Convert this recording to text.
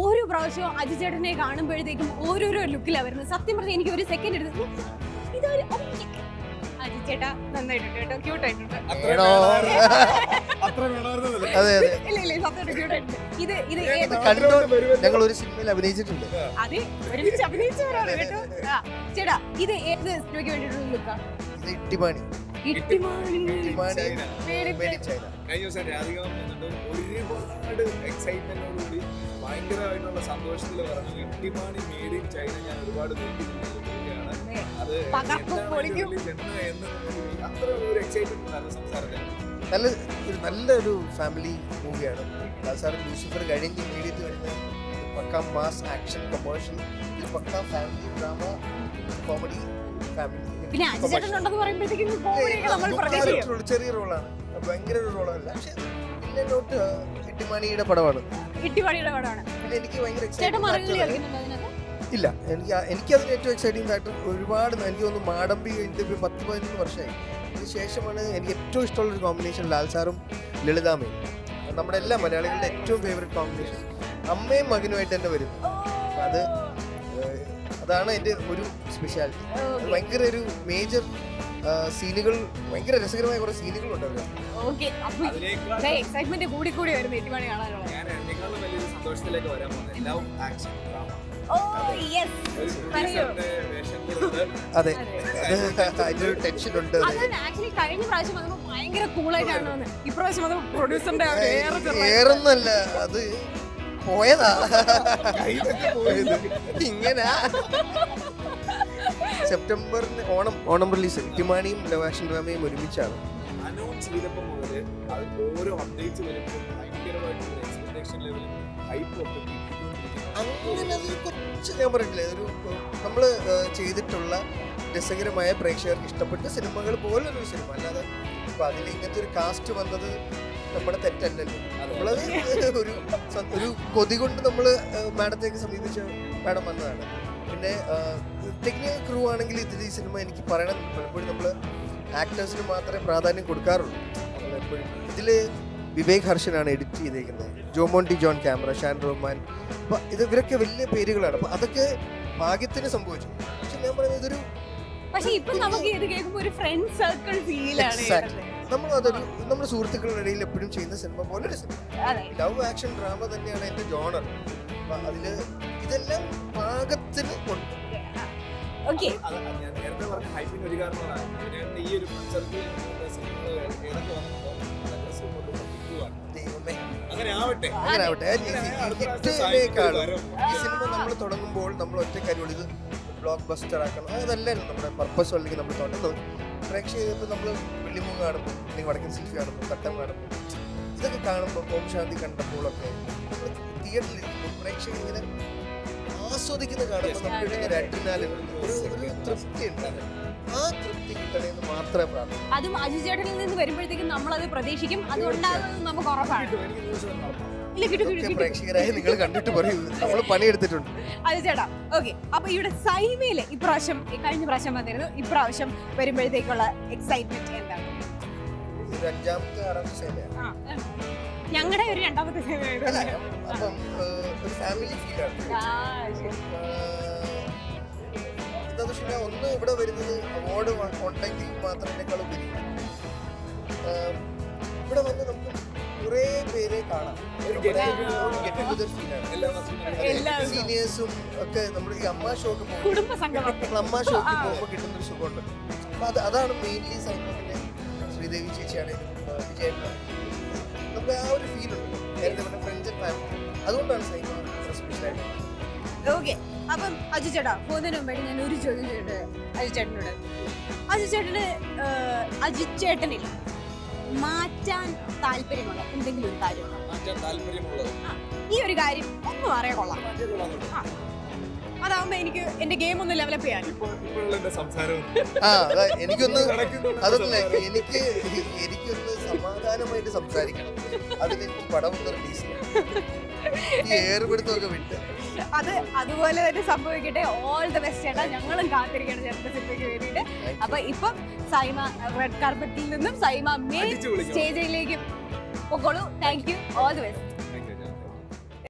ഓരോ പ്രാവശ്യവും അജി ചേട്ടനെ കാണുമ്പോഴത്തേക്കും ഓരോരോ ലുക്കിലാണ് വരുന്നത്. സത്യം പറഞ്ഞാൽ എനിക്ക് ഒരു സെക്കൻഡ് എടുത്ത് ഇതൊരു അജി ചേട്ടാ നന്നായിട്ടുണ്ട് കേട്ടോ, ക്യൂട്ടായിട്ടുണ്ട്. ഞങ്ങൾ ഒരു സിനിമയിൽ അഭിനയിച്ചിട്ടുണ്ട്. അത് ഒരുമിച്ച് അഭിനയിച്ചവരാണ് കേട്ടോ. ചേട്ടാ ഇത് ഏത് സിനിമയ്ക്ക് വേണ്ടിയിട്ടുള്ള ലുക്കാണ്? ഇത് ഇട്ടിമാണി. ഒരുപാട് എക്സൈറ്റ്മെന്റോടുകൂടി ഭയങ്കരമായിട്ടുള്ള സന്തോഷത്തിൽ പറഞ്ഞു ഇട്ടിമാണി മേഡ് ഇൻ ചൈന ഞാൻ ഒരുപാട് നോക്കിയാണ്. അത് അത്ര ഒരു എക്സൈറ്റ്മെന്റ് സംസാരത്തിൽ നല്ലൊരു ഫാമിലി മൂവിയാണ്. സാർ ലൂസിഫർ കഴിഞ്ഞ് ഇമ്മീഡിയറ്റ് വരുന്ന പക്ക മാസ് ആക്ഷൻ കൊമേഴ്ഷ്യൽ, ഇത് പക്ക ഫാമിലി ഡ്രാമ കോമഡി ഫാമിലി. ചെറിയ റോളാണ്, ഭയങ്കര ഒരു റോളല്ല, പക്ഷെ നോട്ട് ഇട്ടിമാണിയുടെ പടമാണ്. പിന്നെ എനിക്ക് ഭയങ്കര ഇല്ല, എനിക്കതിന് ഏറ്റവും എക്സൈറ്റിംഗ് ഫാക്ടർ ഒരുപാട് എനിക്ക് തോന്നുന്നു മാടമ്പി കഴിഞ്ഞിട്ട് 10-11 വർഷമായി. ഇതിന് ശേഷമാണ് എനിക്ക് ഏറ്റവും ഇഷ്ടമുള്ള ഒരു കോമ്പിനേഷൻ ലാൽ സാറും ലളിതാമ്മയും. നമ്മുടെ എല്ലാ മലയാളികളുടെ ഏറ്റവും ഫേവറേറ്റ് കോമ്പിനേഷൻ. അമ്മയും മകനുമായിട്ട് തന്നെ വരും. അതാണ് എൻ്റെ ഒരു സ്പെഷ്യാലിറ്റി. ഭയങ്കര ഒരു മേജർ സീനുകൾ, ഭയങ്കര രസകരമായ കുറെ സീനുകൾ ഉണ്ടാവില്ല. സന്തോഷത്തിലേക്ക് വരാൻ പോകുന്നത് ലവ് ആക്ഷൻ ഡ്രാമ. അതെ, അതിന്റെ ഒരു ടെൻഷൻ ഉണ്ട്. കഴിഞ്ഞ പ്രാവശ്യം വന്നപ്പോ ഭയങ്കര കൂളായിട്ടാണ്, ഇപ്രാവശ്യം വന്നപ്പോ പ്രൊഡ്യൂസറിന്റെ ഏറൊന്നല്ല, അത് പോയതാ ഇങ്ങനെ. സെപ്റ്റംബറിന് ഓണം റിലീസ്. ഇട്ടിമാണിയും ലവ് ആക്ഷൻ ഡ്രാമയും ഒരുമിച്ചാണ്. അനൗൺസ് ചെയ്തപ്പോൾ മുതൽ ഓരോ അപ്ഡേറ്റ്സ് വരുമ്പോൾ ഭയങ്കരമായിട്ടുള്ള എക്സ്പെക്ടേഷൻ ലെവലും ഹൈപ്പും ഒക്കെ അങ്ങനെ കുറച്ച് ഞാൻ പറഞ്ഞില്ലേ, ഒരു നമ്മൾ ചെയ്തിട്ടുള്ള രസകരമായ പ്രേക്ഷകർക്ക് ഇഷ്ടപ്പെട്ട സിനിമകൾ പോലൊരു സിനിമ. അല്ലാതെ ഇപ്പൊ അതിൽ ഇങ്ങനത്തെ ഒരു കാസ്റ്റ് വന്നത് നമ്മുടെ തെറ്റല്ലല്ലോ. നമ്മളത് ഒരു കൊതി കൊണ്ട് നമ്മൾ മാഡത്തേക്ക് സമീപിച്ച് മാഡം വന്നതാണ്. പിന്നെ ടെക്നിക്കൽ ക്രൂ ആണെങ്കിൽ ഈ സിനിമ എനിക്ക് പറയണം, പലപ്പോഴും നമ്മൾ ആക്ടേഴ്സിന് മാത്രമേ പ്രാധാന്യം കൊടുക്കാറുള്ളൂ. നമ്മളെപ്പോഴും ഇതിൽ വിവേക് ഹർഷനാണ് എഡിറ്റ് ചെയ്തേക്കുന്നത്, ജോമോണ്ടി ജോൺ ക്യാമറ, ഷാൻ റഹ്മാൻ. അപ്പോൾ ഇവരൊക്കെ വലിയ പേരുകളാണ്. അപ്പോൾ അതൊക്കെ ഭാഗ്യത്തിന് സംഭവിച്ചു. പക്ഷെ ഞാൻ പറയുന്നത് ഇതൊരു നമ്മുടെ സുഹൃത്തുക്കളുടെ ഇടയിൽ എപ്പോഴും ചെയ്യുന്ന സിനിമ പോലെ ഒരു സിനിമ. ലവ് ആക്ഷൻ ഡ്രാമ തന്നെയാണ് എന്റെ ജോണർ. അതില് ഇതെല്ലാം പാകത്തിന് ഉണ്ട്. ഞാൻ നേരത്തെ പറഞ്ഞ ഹൈപ്പിന് ഒരു കാരണമാണ് ഈ ഒരു അങ്ങനെ ആവട്ടെ. ഈ സിനിമ നമ്മൾ തുടങ്ങുമ്പോൾ നമ്മൾ ഒറ്റ കാര്യമുള്ളൂ, ഇത് ബ്ലോക്ക് ബസ്റ്റർ ആക്കണം. അതല്ലായിരുന്നു നമ്മുടെ പർപ്പസ്. അല്ലെങ്കിൽ നമ്മൾ തുടങ്ങുന്നത് പ്രേക്ഷകർ നമ്മൾ വെള്ളിമൂങ്ങ കാണുമ്പോൾ, അല്ലെങ്കിൽ വടക്കൻ സിൽഫി കാണുമ്പോൾ, തട്ടം കാണുമ്പോൾ, ഇതൊക്കെ കാണുമ്പോൾ, ഓം ശാന്തി കണ്ടപ്പോഴൊക്കെ നമ്മൾ തിയേറ്ററിൽ പ്രേക്ഷകർ ഇങ്ങനെ ആസ്വദിക്കുന്ന കാണുമ്പോൾ നമുക്ക് അഡ്രിനാലിൻ ഒരു തൃപ്തി ഉണ്ട്. ആ തൃപ്തി കിട്ടണമെന്ന് മാത്രമേ പ്രാർത്ഥന. അതും അജി ചേട്ടനിൽ നിന്ന് വരുമ്പോഴത്തേക്കും നമ്മളത് പ്രതീക്ഷിക്കും. അതുകൊണ്ടാകുന്നത് നമുക്ക് ഉറപ്പാണ്. പ്രേക്ഷകരായി നിങ്ങൾ കണ്ടിട്ട് പറയൂ, നമ്മൾ പണിയെടുത്തിട്ടുണ്ട്. അജി ചേട്ടാ, ഓക്കെ. അപ്പൊ ഇവിടെ സൈമയില് ഇപ്രാവശ്യം, കഴിഞ്ഞ പ്രാവശ്യം വന്നിരുന്നു, ഇപ്രാവശ്യം വരുമ്പോഴത്തേക്കുള്ള എക്സൈറ്റ്മെന്റ് എന്താണ്? ഞങ്ങളുടെ ഒരു രണ്ടാമത്തെ അപ്പം ഒരു ഫാമിലി ഫീലാണ്. ഒന്ന് ഇവിടെ വരുന്നത് അവാർഡ് ഉണ്ടെങ്കിൽ മാത്രമേക്കാളും ഇവിടെ വന്ന് നമുക്ക് കുറെ പേരെ കാണാം. സീനിയേഴ്സും ഒക്കെ നമ്മൾ ഈ അമ്മ ഷോക്ക് പോകുമ്പോൾ കിട്ടുന്നൊരു സുഖമുണ്ട്. അപ്പൊ അതാണ് മെയിൻലി സൈമത്തിന്റെ. ശ്രീദേവി ചേച്ചിയാണെങ്കിലും വിജയൻ, നമുക്ക് ആ ഒരു ഫീൽ ഉണ്ട്. നേരത്തെ പറഞ്ഞ ഫ്രണ്ട്സ് ആൻഡ് ഫാമിലി. അതുകൊണ്ടാണ് സൈമ സ്പെഷ്യലായിട്ട്. ഓക്കെ. അപ്പം അജി ചേട്ടാ, പോകുന്നതിന് മുമ്പായിട്ട് ഞാൻ ഒരു ചോദ്യം ചോദിച്ചിട്ട് അജി ചേട്ടനോട്. അജി ചേട്ടനിൽ മാറ്റാൻ താല്പര്യമുള്ള എന്തെങ്കിലും ഒരു കാര്യമുണ്ടോ? ഈ ഒരു കാര്യം ഒന്നും അറിയാൻ കൊള്ളാം. അതാവുമ്പോ എനിക്ക് എന്റെ ഗെയിം ഒന്ന് ഡെവലപ്പ് ചെയ്യാൻ. എനിക്കൊന്ന് സമാധാനമായിട്ട് സംസാരിക്കണം. അതിനെനിക്ക് പടം റിലീസ് ഏർപ്പെടുത്തൊക്കെ വിട്ട് അതുപോലെ തന്നെ സംഭവിക്കട്ടെ. ഓൾ ദ ബെസ്റ്റ് ചേട്ടാ. ഞങ്ങളും കാത്തിരിക്കണം ചേട്ടന്റെ സിനിമയ്ക്ക് വേണ്ടിയിട്ട്. അപ്പൊ ഇപ്പം സൈമ റെഡ് കാർപ്പറ്റിൽ നിന്നും സൈമ മെയിൻ സ്റ്റേജിലേക്ക് പൊക്കോളൂ. Thank you. All the best.